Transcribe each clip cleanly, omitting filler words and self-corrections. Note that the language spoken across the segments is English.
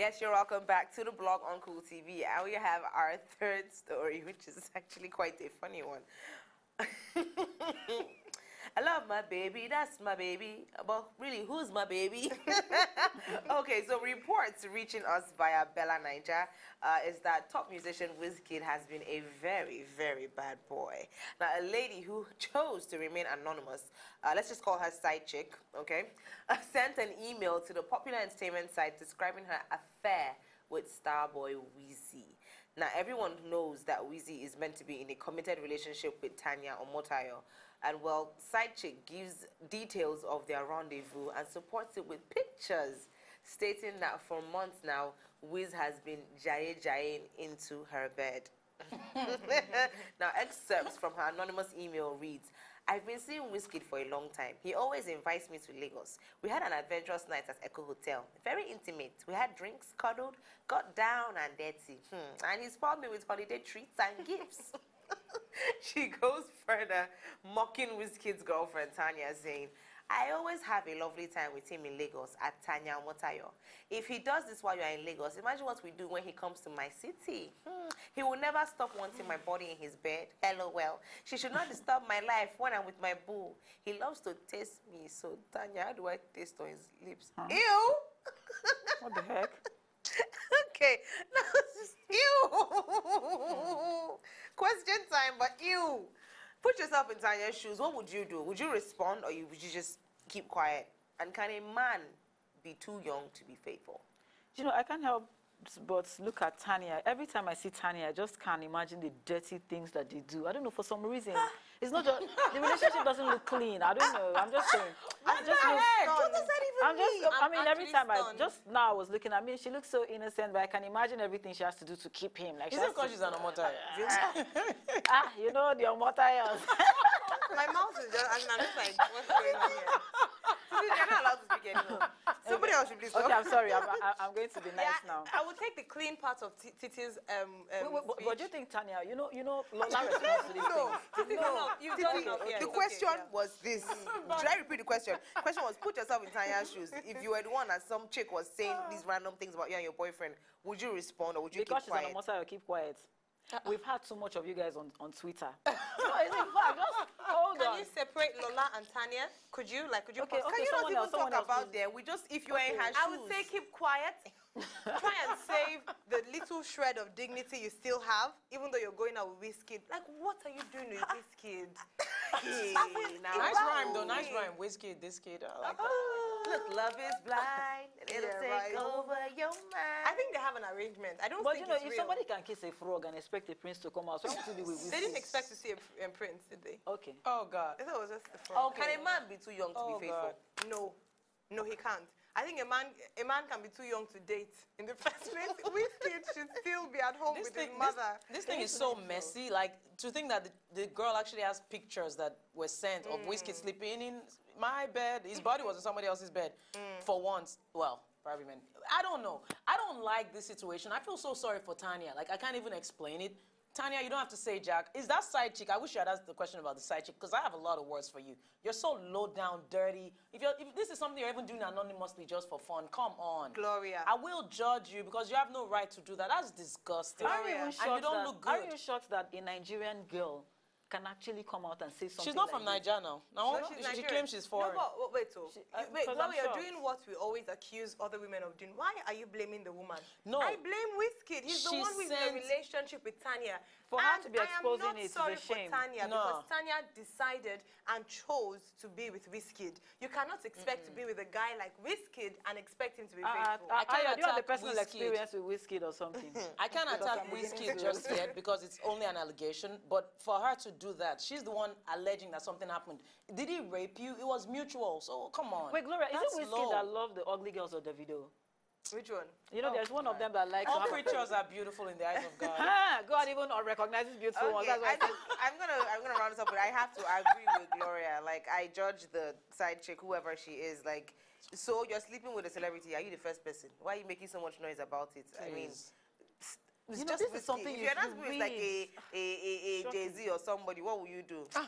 Yes, you're welcome back to the blog on Cool TV. And we have our third story, which is actually quite a funny one. I love my baby, that's my baby. But really, who's my baby? Okay, so reports reaching us via Bella Niger is that top musician Wizkid has been a very, very bad boy. Now, a lady who chose to remain anonymous, let's just call her side chick, okay, sent an email to the popular entertainment site describing her affair with starboy Wizzy. Now, everyone knows that Wizzy is meant to be in a committed relationship with Tanya or Motayo. And, well, side chick gives details of their rendezvous and supports it with pictures, stating that for months now, Wiz has been jaye-jayeing into her bed. Now, excerpts from her anonymous email reads, I've been seeing Wizkid for a long time. He always invites me to Lagos. We had an adventurous night at Echo Hotel. Very intimate. We had drinks, cuddled, got down and dirty. And he spoiled me with holiday treats and gifts. She goes further, mocking Wizkid's girlfriend, Tanya, saying, I always have a lovely time with him in Lagos at Tanya Motayo. If he does this while you're in Lagos, imagine what we do when he comes to my city. He will never stop wanting my body in his bed. LOL. She should not disturb my life when I'm with my boo. He loves to taste me. So, Tanya, how do I taste on his lips? Huh? Ew! What the heck? Okay. No, it's just ew. Question time, but ew. Put yourself in Tanya's shoes. What would you do? Would you respond or would you just keep quiet? And can a man be too young to be faithful? You know, I can't help but look at Tanya. Every time I see Tanya, I just can't imagine the dirty things that they do. I don't know, for some reason. It's not just, the relationship doesn't look clean. I don't know. I'm just saying. What does that even mean? I mean, every time just now I was looking at me, she looks so innocent, but I can imagine everything she has to do to keep him. Like, is it because she's an Omotayo? You know, the Omotayos. My mouth is just, I'm just like, what's going on here? You're not allowed to speak anymore. Somebody else should please talk. Okay, I'm sorry. I'm going to be nice now. I will take the clean part of Titi's but do you think, Tanya, you know, Lola responds to these things? No, you don't know. The question was this. Should I repeat the question? The question was, put yourself in Tanya's shoes. If you were the one and some chick was saying these random things about you and your boyfriend, would you respond or would you keep quiet? Because she's an Omotayo, keep quiet. We've had too much of you guys on Twitter. No, it's in fact, just hold on. Can you separate Lola and Tanya? Could you? Could you? Okay, can you not even talk about them? We just, if you're in her shoes. I would say keep quiet. Try and save the little shred of dignity you still have, even though you're going out with Wizkid. Like, what are you doing with Wizkid? Nice rhyme, though. Nice rhyme. Wizkid, this kid. I like that. Look, love is blind. It'll take over your mind. I think they have an arrangement. I don't think it's real. But, if somebody can kiss a frog and expect a prince to come out, so what to do with Wizkid? They didn't expect to see a prince, did they? Okay. Oh, God. I thought it was just the frog. Can a man be too young to be faithful? God. No, he can't. I think a man can be too young to date in the first place. Wizkid should still be at home with his mother. This thing is so messy. Like, to think that the girl actually has pictures that were sent of Wizkid sleeping in my bed. His body was in somebody else's bed for once. Well, probably meant. I don't know. I don't like this situation. I feel so sorry for Tanya. Like, I can't even explain it. Tanya, you don't have to say Jack. Is that side chick? I wish you had asked the question about the side chick because I have a lot of words for you. You're so low down, dirty. If this is something you're even doing anonymously just for fun, come on. Gloria. I will judge you because you have no right to do that. That's disgusting. And you don't look good. Are you shocked that a Nigerian girl can actually come out and say something? She's not like from Nigeria now. She claims she's foreign. No, but wait, Gloria, you're doing what we always accuse other women of doing. Why are you blaming the woman? No. I blame Wizkid. He's the one who's in a relationship with Tanya. For her to be exposing it is a shame. I am not sorry for Tanya because Tanya decided and chose to be with Wizkid. You cannot expect to be with a guy like Wizkid and expect him to be faithful. I can't do you have the personal experience with Wizkid or something? I can't attack Wizkid just yet because it's only an allegation. But for her to do that, she's the one alleging that something happened. Did he rape you? It was mutual. So come on. Wait, Gloria, is it Wizkid that loved the ugly girls of the video? Which one? You know, there's one of them that likes... All creatures are beautiful in the eyes of God. God even recognizes beautiful ones. That's why I'm gonna round this up, but I have to agree with Gloria. Like, I judge the side chick, whoever she is. Like, so you're sleeping with a celebrity. Are you the first person? Why are you making so much noise about it? Please. I mean, You know, just this is Wizkid. something If you you're not should with like a Shocking. Jay-Z or somebody, what will you do? I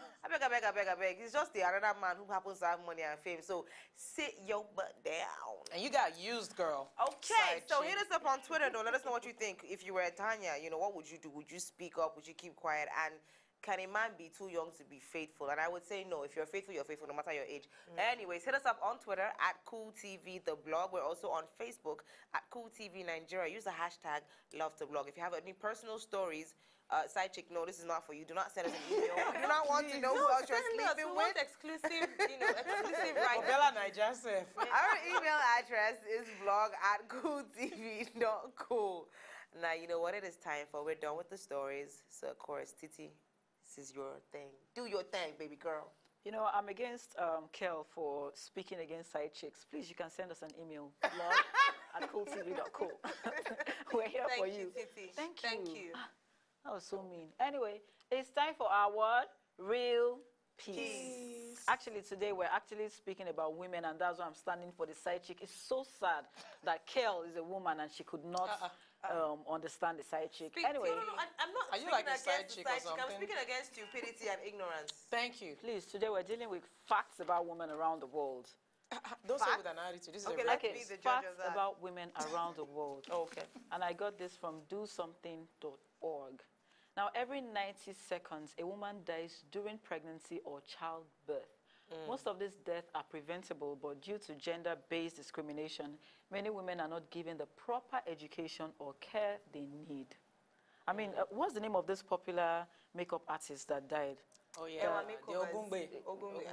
beg. It's just another man who happens to have money and fame. So sit your butt down. And you got used, girl. Okay, Side so chick. hit us up on Twitter though. Let us know what you think. If you were Tanya, you know, what would you do? Would you speak up? Would you keep quiet? And can a man be too young to be faithful? And I would say no. If you're faithful, no matter your age. Anyways, hit us up on Twitter at CoolTV the blog. We're also on Facebook at CoolTV Nigeria. Use the hashtag #LoveToBlog. If you have any personal stories, side chick, no, this is not for you. Do not send us an email. We do not want to know who else you're sleeping We with. want exclusive, exclusive rights. Bella Niger self. Our email address is blog@cooltv.co. Now, you know what it is time for. We're done with the stories. So, of course, Titi, this is your thing. Do your thing, baby girl. You know, I'm against Kel for speaking against side chicks. Please, you can send us an email, blog@cooltv.co. We're here for you. Titi. Thank you. Thank you. That was so mean. Anyway, it's time for our word, real peace. Actually, today we're actually speaking about women, and that's why I'm standing for the side chick. It's so sad that Kel is a woman and she could not understand the side chick. Anyway, No, I'm not Are you speaking like a against side the chick or side chick. I'm something? speaking against stupidity and ignorance. Thank you. please, today we're dealing with facts about women around the world. Don't say it with an attitude. This is Okay, a let's real be case. the judge Facts of that. about women around the world. Okay. And I got this from dosomething.org. Now, every 90 seconds, a woman dies during pregnancy or childbirth. Most of these deaths are preventable, but due to gender-based discrimination, many women are not given the proper education or care they need. I mean, what's the name of this popular makeup artist that died? Oh, yeah. Ewa The makeovers. Ogumbe.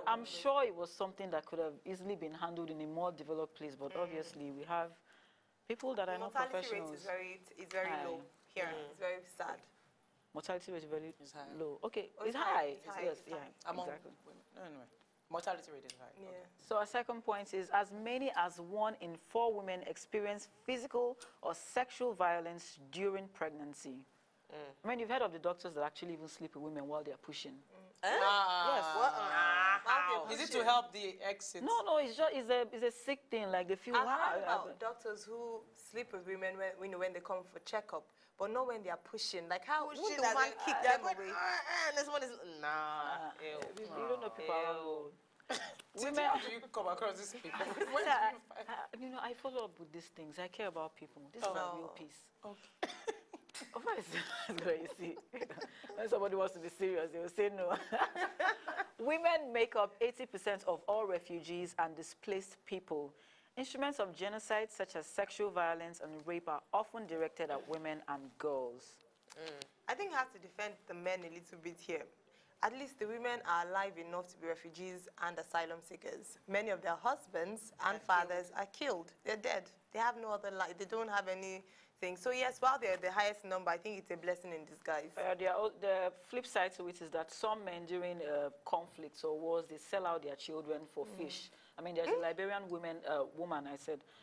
I'm sure it was something that could have easily been handled in a more developed place, but obviously we have people that are not Mortality rate professionals. is very High. low here. It's very sad. Mortality rate is very It's high. low. Okay, Oh, it's it's high, high. it's high, Yes, it's yeah, high. Among exactly. women. Anyway, mortality rate is high. Yeah. Okay. So our second point is, as many as 1 in 4 women experience physical or sexual violence during pregnancy. I mean, you've heard of the doctors that actually even sleep with women while they are pushing. Yes. How? Is it to help the exit? No, it's just it's a sick thing. Like they feel I've wow. heard about doctors who sleep with women when they come for checkup, but not when they are pushing. Like how would Pushing the as man in, kick they're them going, away? this one is, nah. You don't know people around the world. Women, how do you come across these people? When do you find? You know, I follow up with these things. I care about people. This is my real peace. Okay. Of course, that's what you see. When somebody wants to be serious, they will say no. Women make up 80% of all refugees and displaced people. Instruments of genocide, such as sexual violence and rape, are often directed at women and girls. I think I have to defend the men a little bit here. At least the women are alive enough to be refugees and asylum seekers. Many of their husbands and fathers are killed. They're dead. They have no other life. They don't have anything. So yes, while they're the highest number, I think it's a blessing in disguise. The flip side to it is that some men during conflicts or wars, they sell out their children for fish. I mean, there's a Liberian woman,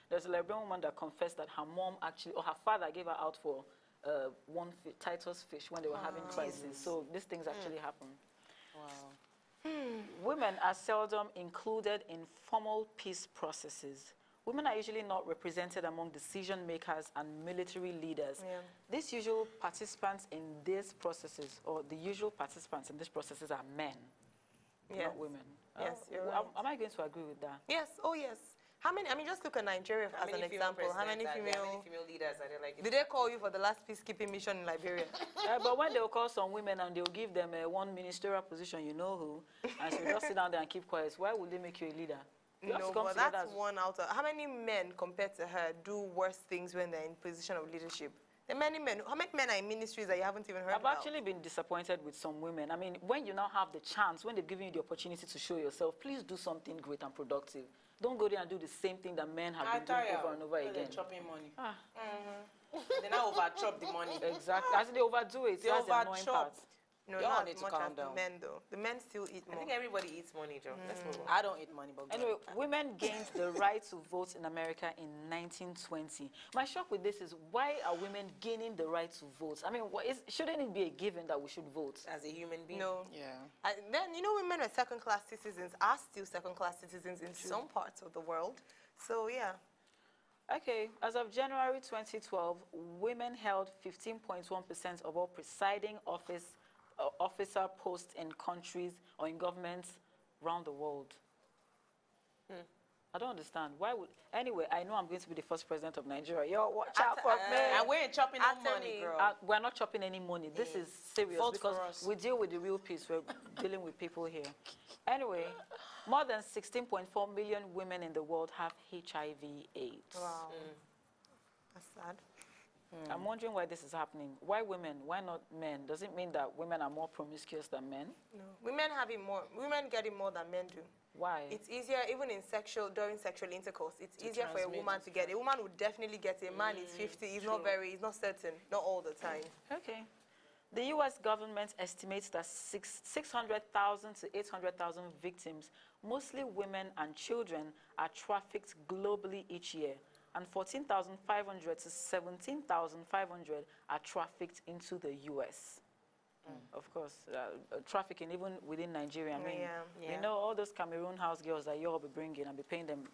there's a Liberian woman that confessed that her mom actually, or her father gave her out for Titus fish when they were having crisis. So these things actually happen. Wow. Women are seldom included in formal peace processes. Women are usually not represented among decision makers and military leaders. Yeah. These usual participants in these processes, or the usual participants in these processes, are men, not women. Yes, you're right. Am I going to agree with that? Yes, oh yes. How many, I mean, just look at Nigeria as an example. How many female leaders are there? Like, did they call you for the last peacekeeping mission in Liberia? But when they'll call some women and they'll give them one ministerial position, you know who, and she'll just sit down there and keep quiet, why would they make you a leader? You have No, to come but together that's as- one out of... How many men, compared to her, do worse things when they're in position of leadership? There are many men. How many men are in ministries that you haven't even heard I've about? actually been disappointed with some women. I mean, when you now have the chance, when they've given you the opportunity to show yourself, please do something great and productive. Don't go there and do the same thing that men have been doing over and over again. Chopping money. They now over-chop the money. Exactly. As they overdo it, They that's the annoying over-chop. part. No, Y'all not need as to much calm as the down. men, though. The men still eat I more. think everybody eats money, Joe. Let's move on. I don't eat money, but Anyway, women gained the right to vote in America in 1920. My shock with this is, why are women gaining the right to vote? I mean, shouldn't it be a given that we should vote? As a human being. No. yeah. Then, you know, women are second-class citizens, are still second-class citizens in some parts of the world. So, yeah. Okay, as of January 2012, women held 15.1% of all presiding officer posts in countries or in governments around the world. I don't understand. Why would... Anyway, I know I'm going to be the first president of Nigeria. Yo, watch out for me. And we ain't chopping no money, girl. We're not chopping any money. This is serious Vote because for us. we deal with the real peace. We're dealing with people here. Anyway, more than 16.4 million women in the world have HIV/AIDS. Wow. That's sad. I'm wondering why this is happening. Why women? Why not men? Does it mean that women are more promiscuous than men? No. Women have it more. Women get it more than men do. Why? It's easier, even in during sexual intercourse, it's easier for a transmit woman to get it. A woman would definitely get it. A man is 50, he's not certain, not all the time. Okay. The U.S. government estimates that 600,000 to 800,000 victims, mostly women and children, are trafficked globally each year, and 14,500 to 17,500 are trafficked into the U.S. Of course, trafficking even within Nigeria. I mean, you know, all those Cameroon house girls that you'll be bringing and be paying them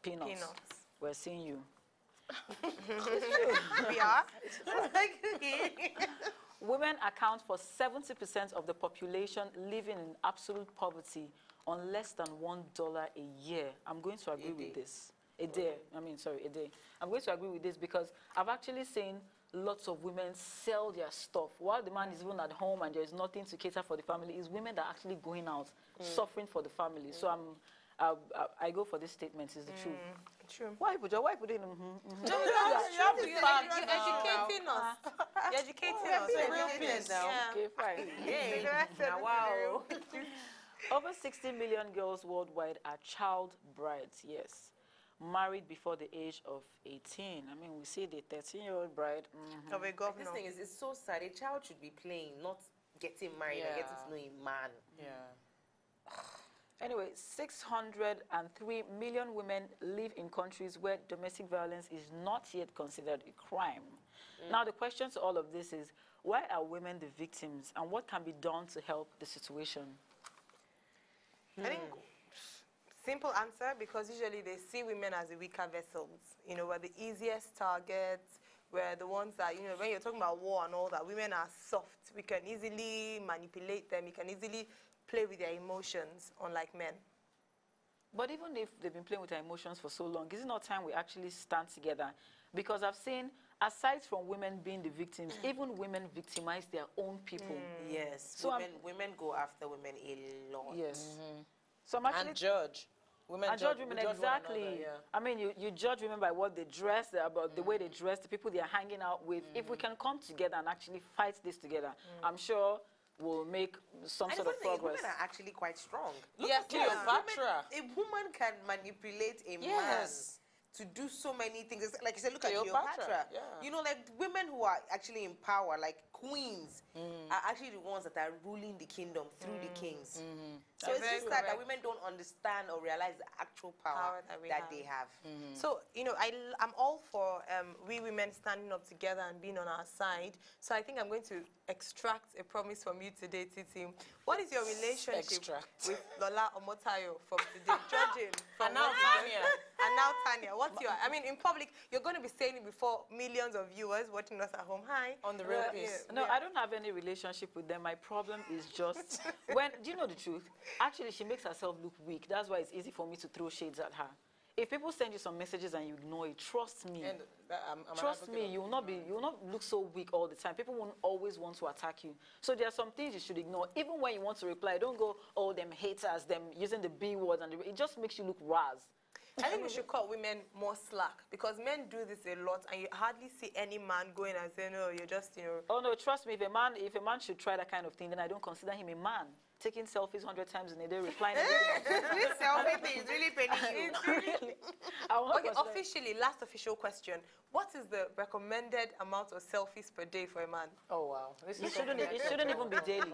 peanuts. We're seeing you. We are. Women account for 70% of the population living in absolute poverty on less than $1 a year. I'm going to agree with this. A day. I'm going to agree with this because I've actually seen lots of women sell their stuff while the man is even at home and there's nothing to cater for the family. It's women that are actually going out, suffering for the family. So I go for this statement. Is the truth. True. Why put it? You're educating us. You're educating us. Real peace now. Okay, fine. Now, wow. Over 60 million girls worldwide are child brides, yes. Married before the age of 18. I mean, we see the 13-year-old bride. Of a governor. This thing is, it's so sad. A child should be playing, not getting married and getting to know a man. Anyway, 603 million women live in countries where domestic violence is not yet considered a crime. Now, the question to all of this is, why are women the victims, and what can be done to help the situation? I think simple answer, because usually they see women as the weaker vessels. You know, we're the easiest targets. We're the ones that, you know, when you're talking about war and all that, women are soft. We can easily manipulate them. We can easily play with their emotions, unlike men. But even if they've been playing with their emotions for so long, is it not time we actually stand together? Because I've seen, aside from women being the victims, even women victimize their own people. Yes, So women go after women a lot. Yes. So I'm actually... And judge. Women judge women, we judge exactly. Another, I mean, you judge women by what they dress, about the way they dress, the people they're hanging out with. If we can come together and actually fight this together, I'm sure we'll make some sort of progress. Women are actually quite strong. Look at Cleopatra. A woman can manipulate a man to do so many things. Like you said, look at Cleopatra. You know, like women who are actually in power, like queens, are actually the ones that are ruling the kingdom through the kings. So it's just that women don't understand or realize the actual power that they have. So, you know, I'm all for we women standing up together and being on our side. So I think I'm going to extract a promise from you today, Titi. What is your relationship with Lola Omotayo from today? Judging from and now Tanya. And now Tanya. What's your... I mean, in public, you're going to be saying it before millions of viewers watching us at home. Hi. On the real piece. No, I don't have any relationship with them. My problem is just... do you know the truth? Actually, she makes herself look weak. That's why it's easy for me to throw shades at her. If people send you some messages and you ignore it, trust me. And trust me, you will not look so weak all the time. People won't always want to attack you. So there are some things you should ignore. Even when you want to reply, don't go, oh, them haters, them using the B word, and it just makes you look raz. I think we should call women more slack, because men do this a lot, and you hardly see any man going and saying, no, you're just, you know. Oh, no, trust me, if a man should try that kind of thing, then I don't consider him a man. Taking selfies 100 times in a day, replying everything. This selfie thing is really paining you. Really? Okay, officially, last official question. What is the recommended amount of selfies per day for a man? Oh, wow. It shouldn't even be daily.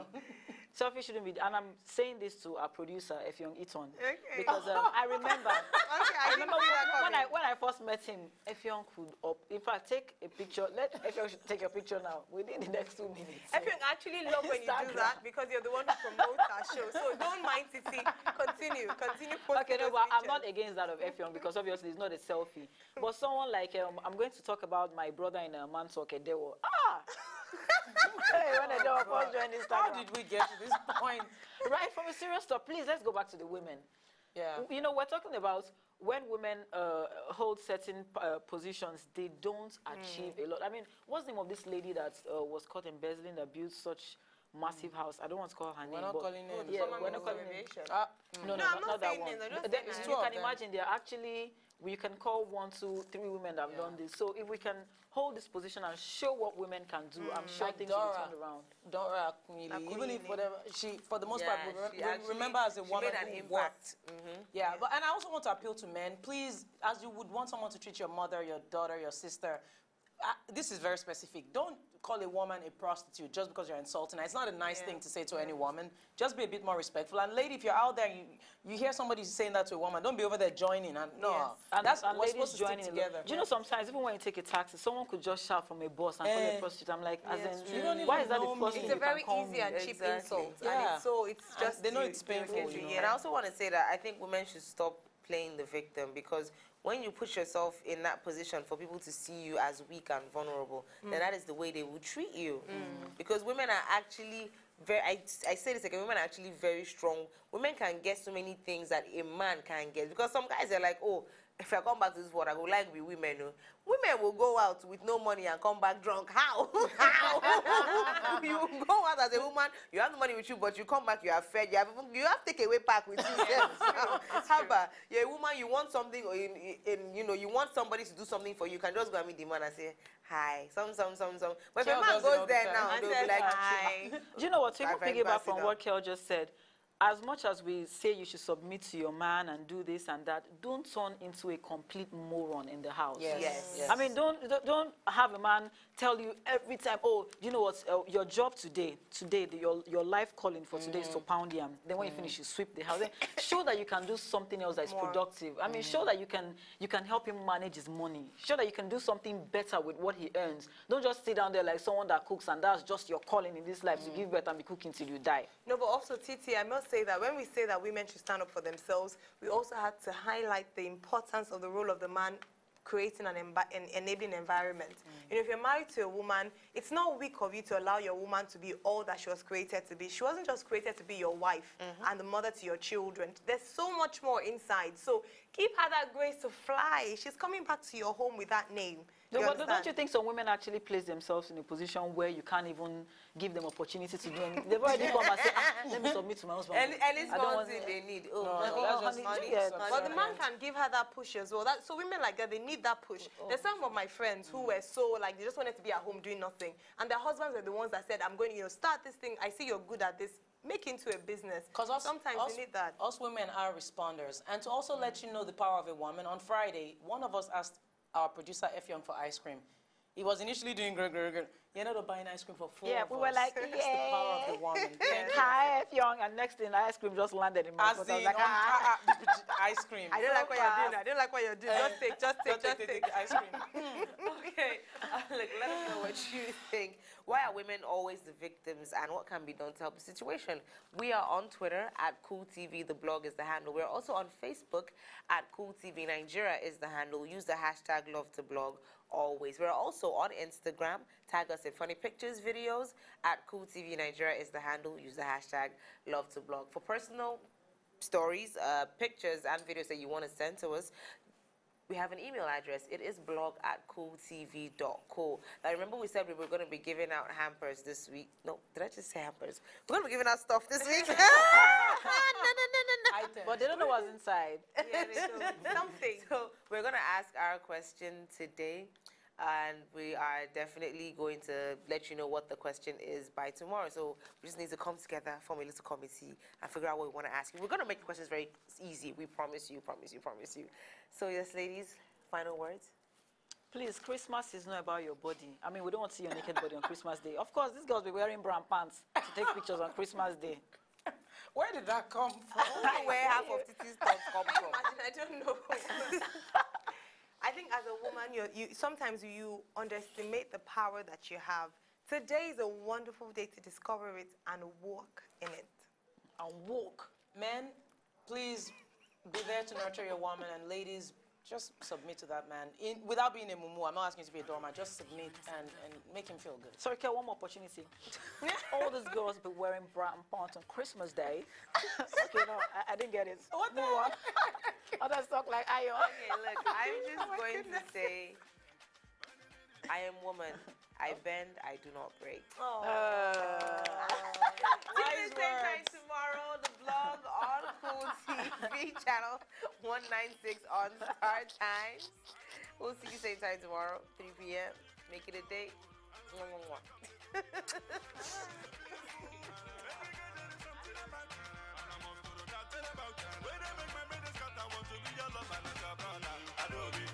Selfie shouldn't be, and I'm saying this to our producer, Effiong Iton, Okay. because I remember. Okay, I remember didn't see that coming. when I first met him, Effiong could in fact, take a picture. Let Effiong take your picture now within the next 2 minutes. Effiong actually love when you do Instagram. that because you're the one who promotes our show. So don't mind Titi. Continue posting Okay, no, those but I'm pictures. not against that of Effiong because obviously it's not a selfie. But someone like, I'm going to talk about my brother in a man talk, Edewo. Hey, when Edewo first joined Instagram. How did we get to this point? Right, from a serious stuff, please, let's go back to the women. Yeah. You know, we're talking about when women hold certain positions, they don't achieve a lot. I mean, what's the name of this lady that was caught embezzling that built such massive house? I don't want to call her name. We're not but calling names. Yeah, Someone we're with not calling names. reservation. No, No, I'm not that saying one. names, I'm just There- saying you two can of them. imagine there are actually, you can call 1, 2, 3 women that have done this. So if we can hold this position and show what women can do, I'm sure Like things will be Dora. turned around. Dora Akunyili, even if whatever she, for the most Yeah, part, she actually- remember as a she woman made an who impact. worked. Yeah, but and I also want to appeal to men, please, as you would want someone to treat your mother, your daughter, your sister. This is very specific. Don't call a woman a prostitute just because you're insulting her. It's not a nice thing to say to any woman. Just be a bit more respectful. And lady, if you're out there, you hear somebody saying that to a woman, don't be over there joining. And no, Yes. And we're ladies supposed to stick joining together. Do you know sometimes even when you take a taxi, someone could just shout from a bus and call you a prostitute. I'm like, as Yes, in, you don't why even is that the know first me. thing It's a you very can call easy me? and cheap Exactly. insult. Yeah. And it's And just they know you it's painful, irritating, you know. yeah. And I also want to say that I think women should stop playing the victim, because when you put yourself in that position for people to see you as weak and vulnerable, then that is the way they will treat you. Because women are actually very, I say this again, women are actually very strong. Women can get so many things that a man can't get. Because some guys are like, oh, if I come back to this world, I would like to be women. No? Women will go out with no money and come back drunk. How? How? You go out as a woman, you have the money with you, but you come back, you are fed. You have takeaway pack with you. How about you're a woman, you want something, or you want somebody to do something for you. You can just go and meet the man and say, hi, some. But if Kel a man does it all goes the there time. now, And they'll be says like, hi. Do you know what? To even Very piggyback from versatile. what Kel just said, as much as we say you should submit to your man and do this and that, don't turn into a complete moron in the house. Yes. I mean, don't have a man tell you every time, oh, you know what, your job today, your life calling for today is to pound yam. Then when you finish, you sweep the house. Then show that you can do something else that is productive. I mean, show that you can help him manage his money. Show that you can do something better with what he earns. Don't just sit down there like someone that cooks and that's just your calling in this life to give birth and be cooking till you die. No, but also, Titi, I must say that when we say that women should stand up for themselves, we also had to highlight the importance of the role of the man creating an enabling environment. You know, if you're married to a woman, it's not weak of you to allow your woman to be all that she was created to be. She wasn't just created to be your wife and the mother to your children. There's so much more inside. So give her that grace to fly. She's coming back to your home with that name. No, but don't you think some women actually place themselves in a position where you can't even give them opportunity to do anything? They've already come and say, let me submit to my husband. any I don't small want thing they need. No, Oh, that's just money. yeah. But the man can give her that push as well. So women like that, they need that push. There's some of my friends who were so, like, they just wanted to be at home doing nothing. And their husbands were the ones that said, I'm going to, start this thing. I see you're good at this. Make into a business. Because sometimes you need that. Us women are responders. And to also let you know the power of a woman, on Friday, one of us asked our producer, Effiong, for ice cream. He was initially doing grr. You're not buying ice cream for 4 Yeah, of we were us. like, That's the power of the woman. Thank you. hi, Effiong, and next thing, the ice cream just landed in my As mouth. in, I was like, ice cream. I don't like what you're doing. I don't like what you're doing. Just take. the ice cream. Okay, look, let us know what you think. Why are women always the victims, and what can be done to help the situation? We are on Twitter at CoolTV. The blog is the handle. We're also on Facebook at CoolTV Nigeria is the handle. Use the hashtag #LoveToBlog always. We're also on Instagram. Tag us in funny pictures, videos at CoolTV Nigeria is the handle. Use the hashtag #LoveToBlog. For personal stories, pictures, and videos that you want to send to us, we have an email address. It is blog@cooltv.co. Now, remember we said we were going to be giving out hampers this week. No, did I just say hampers? We're going to be giving out stuff this week. No. but they don't know what's inside. Yeah, they do. Something. So we're going to ask our question today, and we are definitely going to let you know what the question is by tomorrow. So we just need to come together, form a little committee, and figure out what we want to ask you. We're going to make the questions very easy. We promise you. So yes, ladies, final words. Please, Christmas is not about your body. I mean, we don't want to see your naked body on Christmas Day. Of course, these girls be wearing brown pants to take pictures on Christmas Day. Where did that come from? Where half of Titi's thoughts come from? I don't know. I think as a woman, sometimes you underestimate the power that you have. Today is a wonderful day to discover it and walk in it. And walk. Men, please be there to nurture your woman, and ladies, just submit to that man. Without being a mumu, I'm not asking you to be a doormat. Just submit and make him feel good. Sorry, Kel, one more opportunity. All these girls be wearing brown pants on Christmas Day. Okay, no, I didn't get it. What the Move on. Others talk like Ayo. Okay, look, I'm just going to say, I am woman. I bend, I do not break. Wise Same time words. tomorrow, the blog on Cool TV, channel 196 on Star Times. We'll see you same time tomorrow, 3 p.m. Make it a date. Mwah, mwah, mwah. Adobe,